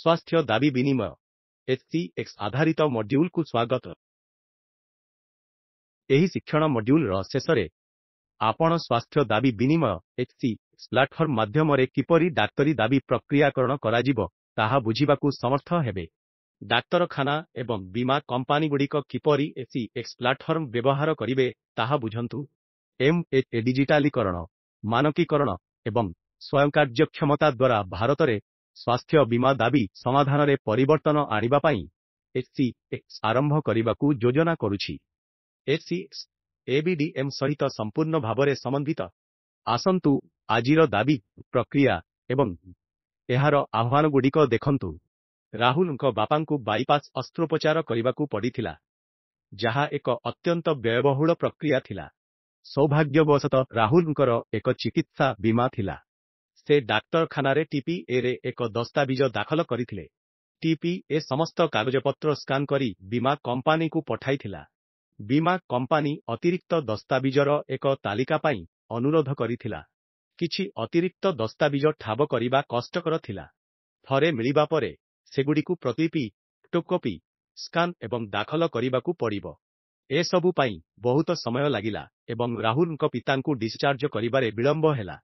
स्वास्थ्य दाबी विनिमय HCX आधारित मॉड्यूल को स्वागत। एही शिक्षण मॉड्यूल रो शेषरे आपण स्वास्थ्य दाबी विनिमय HCX प्लेटफॉर्म माध्यम रे किपरि डाक्तरी दाबी प्रक्रियाकरण कराजिबो ताहा बुझिबाकू समर्थ हेबे। डाक्तरखाना एवं बीमा कंपनी गुड़िक किपरि HCX प्लेटफॉर्म व्यवहार करिवे ताहा बुझंतु। MHA डिजिटालीकरण, मानकीकरण एवं स्वयं कार्यक्षमता द्वारा भारत रे स्वास्थ्य बीमा दाबी समाधान रे परिवर्तन आनिबा पई HCX आरंभ करिबाकू योजना करूछि। HCX ABDM सहित संपूर्ण भावरे संबंधित। आसंतु आजिर दाबी प्रक्रिया एवं एहार आह्वान गुड़िक देखंतु। राहुल बापांकु बाईपास अस्त्रोपचार करिबाकू पड़िथिला, जहा एक अत्यंत व्ययबहुल प्रक्रिया थिला। सौभाग्यवशतः राहुल एक चिकित्सा बीमा थिला। से डाक्तरखाना रे TPA रे एक दस्तावेज दाखल करिथिले। TPA समस्त कागजपत्र स्कान करी बीमा कंपनी को पठाइथिला। बीमा कंपनी अतिरिक्त दस्तावेजर एक तालिका पाई अनुरोध करिथिला। किछि अतिरिक्त दस्तावेज ठाब करिबा कष्टकर थिला। थरे मिलिबा परे सेगुडीकू प्रतिलिपि, फोटोकॉपी, स्कान एवं दाखल करिबाकू पड़िबो। ए सबु पाई बहुत समय लागिला एवं राहुल पितांकू डिस्चार्ज करिबारे विलंब हेला।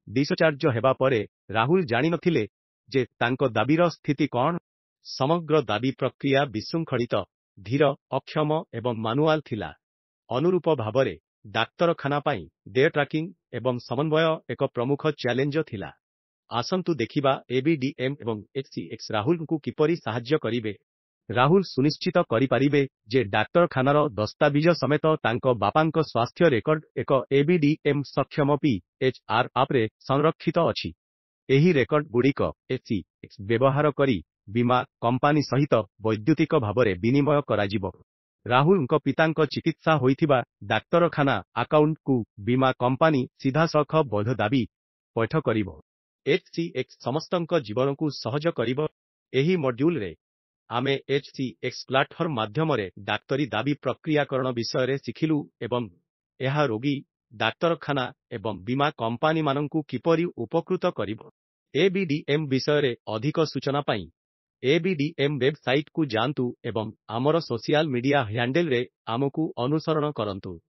डिस्चार्ज हेबा परे राहुल जानि नथिले जे तांको दाबीर स्थिति कोन। समग्र दाबी प्रक्रिया विशृंखलित, धीर, अक्षम एवं मानुआल थिला। अनुरूप भावरे डाक्तरखाना पाई डे ट्रैकिंग एवं समन्वय एक प्रमुख चैलेंज थिला। आसंतु देखिबा ABDM एवं HCX राहुल को किपरि साहाय्य करिवे। राहुल सुनिश्चित करि पारिबे जे डाक्तरखानार दस्तावेज समेत तांको बापांको स्वास्थ्य रेकर्ड एक ABDM सक्षम PHR आप रे संरक्षित अछि। एही रेकर्ड गुड़िक HCX व्यवहार करी बीमा कंपनी सहित वैद्युतिक भावरे विनिमय कराजिबो। राहुल पितांको चिकित्सा होइथिबा डाक्तरखाना अकाउंट को बीमा कंपनी सीधा सख वैध दाबी पैठ करिबो। HCX समस्तंक जीवन को सहज करिबो। एही मॉड्यूल रे आमे HCX प्लेटफॉर्म माध्यम रे डाक्तरी दाबी प्रक्रियाकरण विषय रे सिखिलु एवं एहा रोगी, डाक्तरखाना एवं बीमा कंपनी माननकू किपरि उपकृत करिबो। ABDM विषय रे अधिक सूचना पाई ABDM वेबसाइट को जानतु एवं आमर सोशल मीडिया हैंडल रे आमकू अनुसरण करंतु।